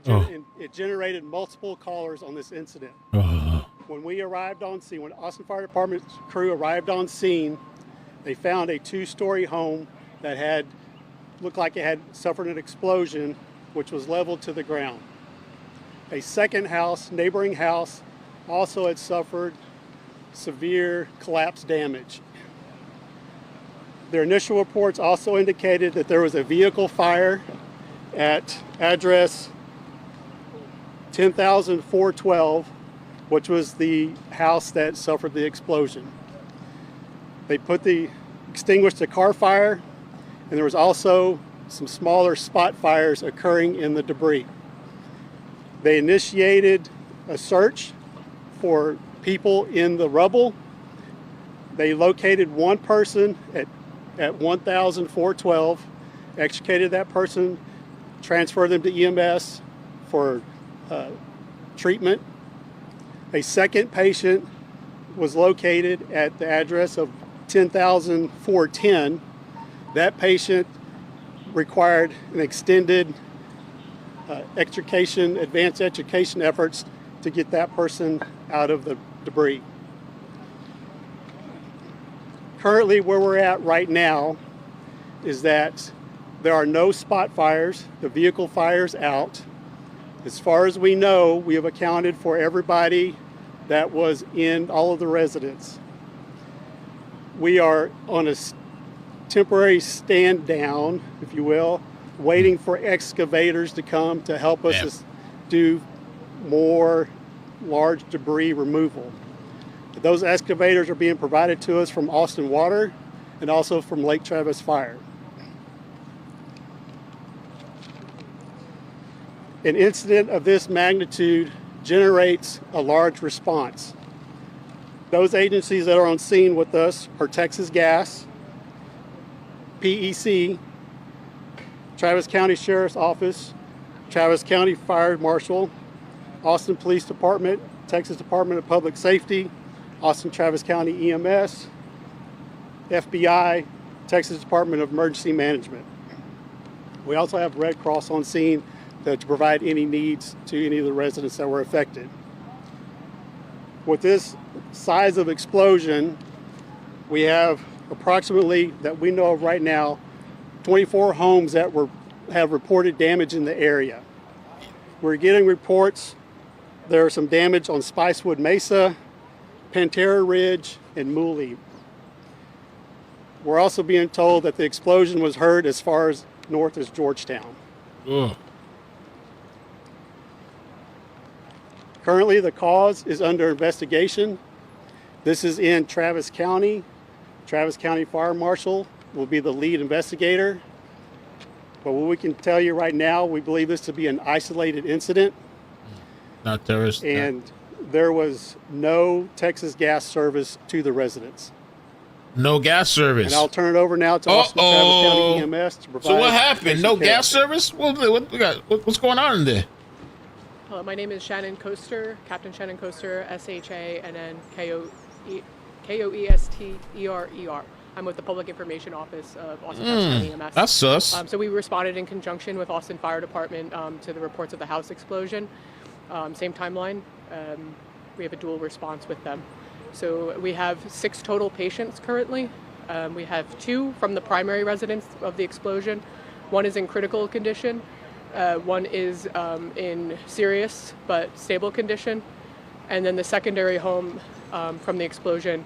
it generated multiple callers on this incident. When we arrived on scene, when Austin Fire Department crew arrived on scene, they found a two-story home that looked like it had suffered an explosion, which was leveled to the ground. A second house, neighboring house, also had suffered severe collapse damage. Their initial reports also indicated that there was a vehicle fire at address 10,412, which was the house that suffered the explosion. They extinguished the car fire, and there was also some smaller spot fires occurring in the debris. They initiated a search for people in the rubble. They located one person at 1,412, extricated that person, transferred them to EMS for treatment. A second patient was located at the address of 10,410. That patient required an extended advanced extrication efforts to get that person out of the debris. Currently, where we're at right now is that there are no spot fires. The vehicle fire's out. As far as we know, we have accounted for everybody that was in all of the residents. We are on a temporary stand down, if you will, waiting for excavators to come to help us do more large debris removal. Those excavators are being provided to us from Austin Water and also from Lake Travis Fire. An incident of this magnitude generates a large response. Those agencies that are on scene with us are Texas Gas, PEC, Travis County Sheriff's Office, Travis County Fire Marshal, Austin Police Department, Texas Department of Public Safety, Austin Travis County EMS, FBI, Texas Department of Emergency Management. We also have Red Cross on scene to provide any needs to any of the residents that were affected. With this size of explosion, we have approximately, that we know of right now, 24 homes that have reported damage in the area. We're getting reports there are some damage on Spicewood Mesa, Pantera Ridge, and Mooley. We're also being told that the explosion was heard as far as north as Georgetown. Ugh. Currently, the cause is under investigation. This is in Travis County. Travis County Fire Marshal will be the lead investigator. But what we can tell you right now, we believe this to be an isolated incident. Not terrorist. And there was no Texas gas service to the residents. No gas service. And I'll turn it over now to Austin Travis County EMS to provide. So what happened? No gas service? What's going on in there? My name is Shannon Coaster, Captain Shannon Coaster, SHA, and then KOESTERER. I'm with the Public Information Office of Austin Travis County EMS. That's sus. So we responded in conjunction with Austin Fire Department to the reports of the house explosion. Same timeline. We have a dual response with them. So we have 6 total patients currently. We have 2 from the primary residence of the explosion. 1 is in critical condition. 1 is in serious but stable condition. And then the secondary home from the explosion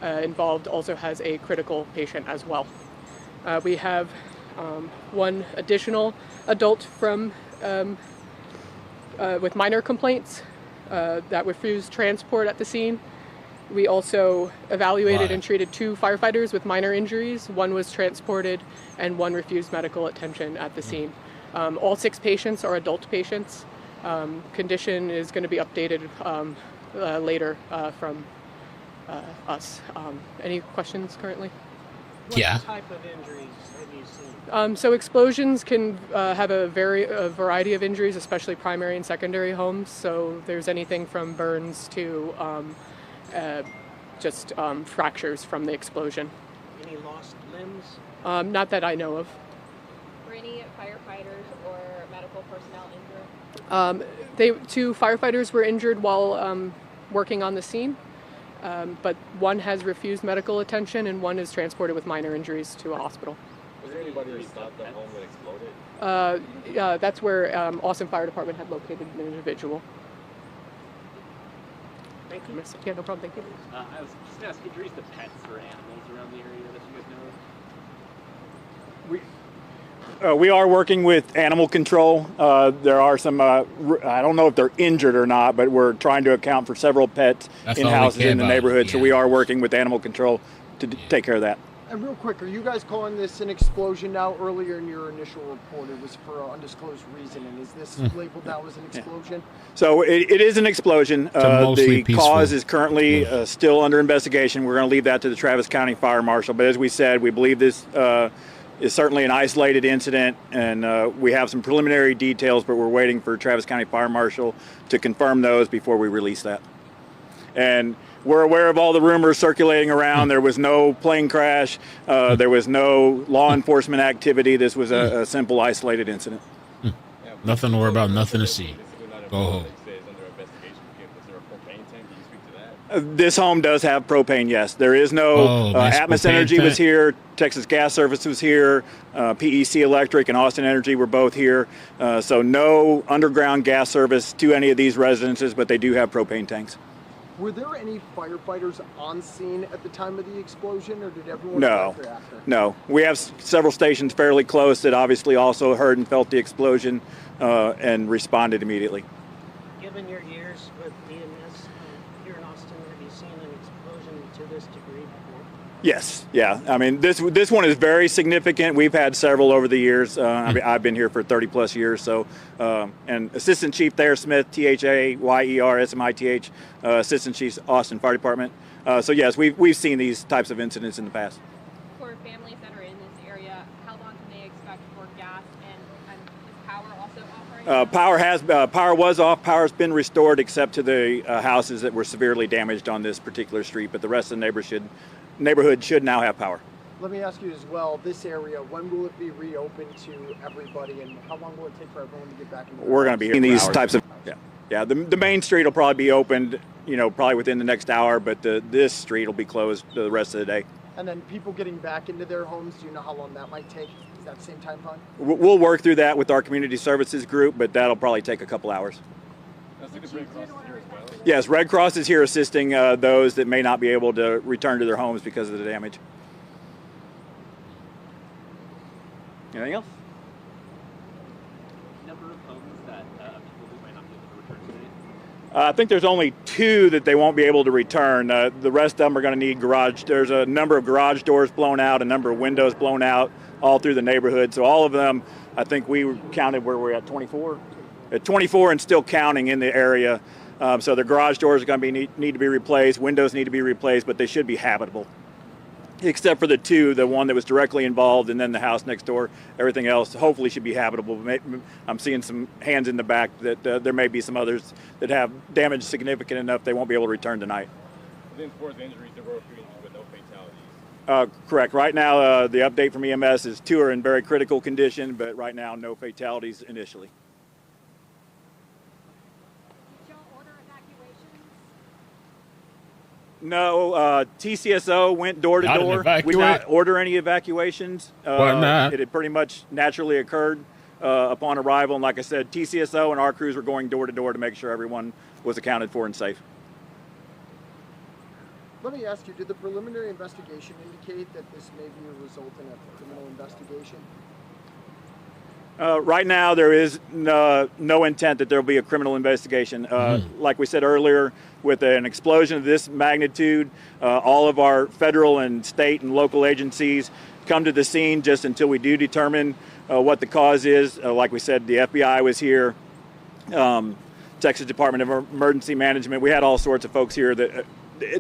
involved also has a critical patient as well. We have 1 additional adult from with minor complaints that refused transport at the scene. We also evaluated and treated 2 firefighters with minor injuries. 1 was transported and 1 refused medical attention at the scene. All 6 patients are adult patients. Condition is going to be updated later from us. Any questions currently? What type of injuries have you seen? So explosions can have a variety of injuries, especially primary and secondary homes. So there's anything from burns to just fractures from the explosion. Any lost limbs? Not that I know of. Were any firefighters or medical personnel injured? Two firefighters were injured while working on the scene, but one has refused medical attention and one is transported with minor injuries to a hospital. Was there anybody who stopped the home that exploded? That's where Austin Fire Department had located an individual. Thank you. Yeah, no problem. Thank you. I was just going to ask, injuries to pets or animals around the area that you guys know? We are working with animal control. There are some, I don't know if they're injured or not, but we're trying to account for several pets That's in all we houses care in the about, neighborhood. So yeah. we are working with animal control to take care of that. And real quick, are you guys calling this an explosion now? Earlier in your initial report, it was for an undisclosed reason, and is this labeled now as an explosion? So it is an explosion. mostly The cause peaceful is currently still under investigation. We're going to leave that to the Travis County Fire Marshal. But as we said, we believe this is certainly an isolated incident, and we have some preliminary details, but we're waiting for Travis County Fire Marshal to confirm those before we release that. And we're aware of all the rumors circulating around. There was no plane crash. There was no law enforcement activity. This was a simple, isolated incident. Nothing to worry about, nothing to see. Go home. This home does have propane, yes. There is no nice Atmos propane Energy was tank. here, Texas Gas Service was here, PEC Electric and Austin Energy were both here. So no underground gas service to any of these residences, but they do have propane tanks. Were there any firefighters on scene at the time of the explosion, or did everyone No, get there after? no. We have several stations fairly close that obviously also heard and felt the explosion and responded immediately. Given your years with EMS here in Austin, have you seen an explosion to this degree before? Yes, yeah. I mean, this one is very significant. We've had several over the years. I've been here for 30 plus years. So, and Assistant Chief Thayer Smith, THAYER SMITH, Assistant Chief Austin Fire Department. So yes, we've seen these types of incidents in the past. For families that are in this area, how long can they expect for gas and is power also off right now? Power was off. Power's been restored except to the houses that were severely damaged on this particular street, but the rest of the neighborhood should now have power. Let me ask you as well, this area, when will it be reopened to everybody, and how long will it take for everyone to get back into their We're going to be here. These homes? types of yeah. The main street will probably be opened, probably within the next hour, but this street will be closed the rest of the day. And then people getting back into their homes, do you know how long that might take? Is that the same time frame? We'll work through that with our community services group, but that'll probably take a couple hours. Yes, Red Cross is here assisting those that may not be able to return to their homes because of the damage. Anything else? Number of homes that people who might not be able to return today? I think there's only 2 that they won't be able to return. The rest of them are going to need garage. There's a number of garage doors blown out, a number of windows blown out all through the neighborhood. So all of them, I think we counted where we're at 24? At 24 and still counting in the area. So the garage doors are going to need to be replaced. Windows need to be replaced, but they should be habitable. Except for the 2, the one that was directly involved and then the house next door. Everything else hopefully should be habitable. I'm seeing some hands in the back that there may be some others that have damage significant enough they won't be able to return tonight. Then for the injuries, there were a few injuries, but no fatalities. Correct. Right now, the update from EMS is 2 are in very critical condition, but right now, no fatalities initially. Did y'all order evacuations? No, TCSO went door to Y'all didn't door. We did evacuate? not order any evacuations. Why not? It had pretty much naturally occurred upon arrival. And like I said, TCSO and our crews were going door to door to make sure everyone was accounted for and safe. Let me ask you, did the preliminary investigation indicate that this may be a result in a criminal investigation? Right now, there is no intent that there will be a criminal investigation. Like we said earlier, with an explosion of this magnitude, all of our federal and state and local agencies come to the scene just until we do determine what the cause is. Like we said, the FBI was here, Texas Department of Emergency Management. We had all sorts of folks here that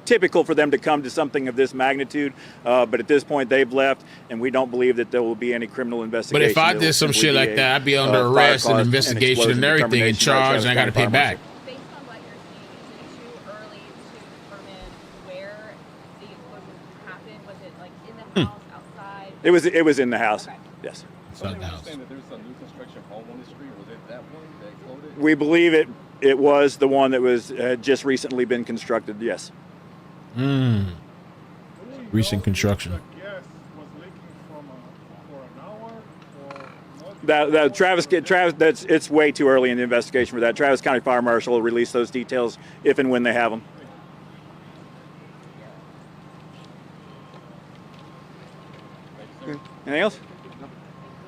typical for them to come to something of this magnitude, but at this point they've left, and we don't believe that there will be any criminal investigation. But if I did some shit like that, I'd be under arrest and investigation and everything and charged, and I got to pay back. Based on what you're seeing, is it too early to determine where the explosion happened? Was it like in the house, outside? It was in the house. Okay. Yes. Somebody was saying that there's a new construction home on the street. Was it that one that exploded? We believe it was the one that was just recently been constructed. Yes. Recent construction. That Travis, it's way too early in the investigation for that. Travis County Fire Marshal will release those details if and when they have them. Anything else?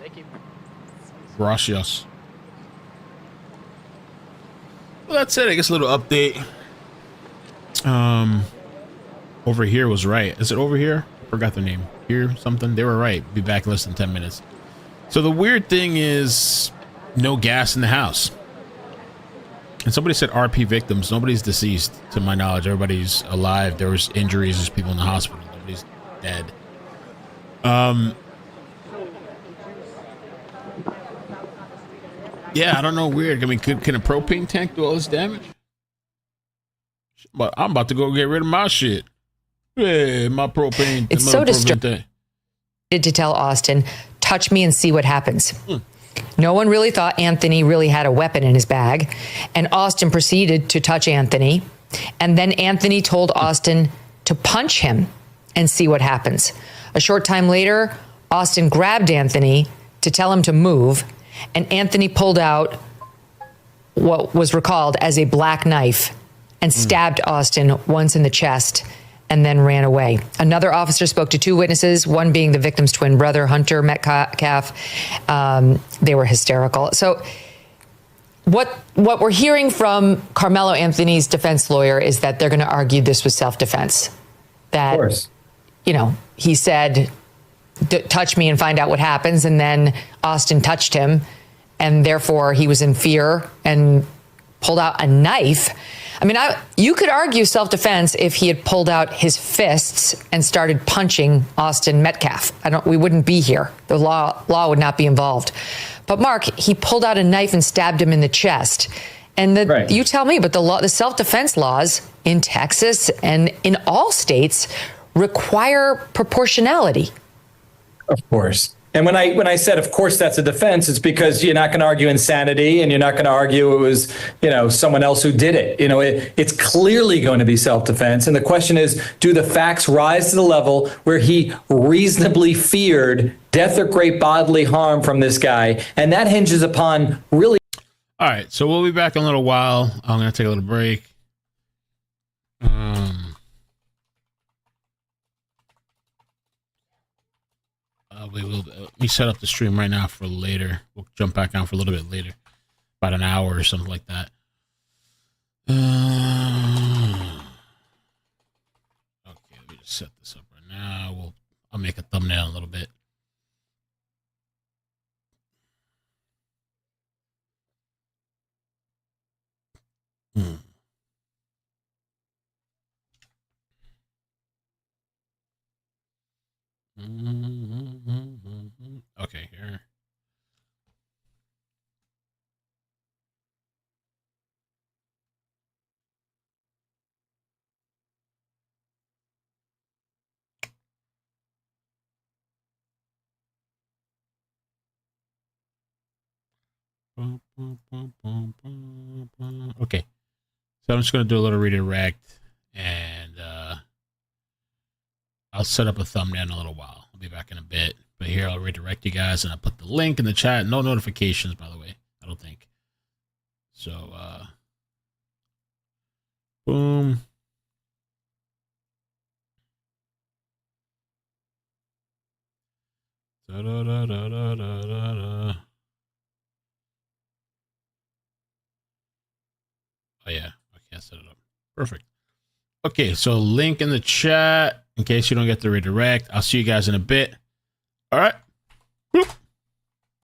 Thank you. Gracias. Well, that's it. I guess a little update. Over here was right. Is it over here? Forgot the name. Here something. They were right. Be back in less than 10 minutes. So the weird thing is no gas in the house. And somebody said RP victims. Nobody's deceased to my knowledge. Everybody's alive. There was injuries. There's people in the hospital. Nobody's dead. Yeah, I don't know. Weird. I mean, can a propane tank do all this damage? But I'm about to go get rid of my shit. Hey, my propane. It's so disturbing to tell Austin, touch me and see what happens. No one really thought Anthony really had a weapon in his bag. And Austin proceeded to touch Anthony. And then Anthony told Austin to punch him and see what happens. A short time later, Austin grabbed Anthony to tell him to move. And Anthony pulled out what was recalled as a black knife and stabbed Austin once in the chest and then ran away. Another officer spoke to two witnesses, one being the victim's twin brother, Hunter Metcalf. They were hysterical. So what we're hearing from Carmelo Anthony's defense lawyer is that they're going to argue this was self-defense. That, of course. You know, he said, touch me and find out what happens. And then Austin touched him, and therefore he was in fear and pulled out a knife. I mean, you could argue self-defense if he had pulled out his fists and started punching Austin Metcalf. We wouldn't be here. The law would not be involved. But Mark, he pulled out a knife and stabbed him in the chest. And right. You tell me, but the self-defense laws in Texas and in all states require proportionality. Of course. And when I said, of course, that's a defense, it's because you're not going to argue insanity and you're not going to argue it was, someone else who did it. It's clearly going to be self-defense. And the question is, do the facts rise to the level where he reasonably feared death or great bodily harm from this guy? And that hinges upon really. All right. So we'll be back in a little while. I'm going to take a little break. Let me set up the stream right now for later. We'll jump back on for a little bit later, about an hour or something like that. Okay, let me just set this up right now. I'll make a thumbnail in a little bit. Okay, here. Okay, so I'm just going to do a little redirect, and I'll set up a thumbnail in a little while. I'll be back in a bit, but here I'll redirect you guys, and I'll put the link in the chat. No notifications, by the way, I don't think. So, boom. Da, da, da, da, da, da, da. Oh yeah, I can't set it up. Perfect. Okay, so link in the chat in case you don't get the redirect. I'll see you guys in a bit. All right. Whoop.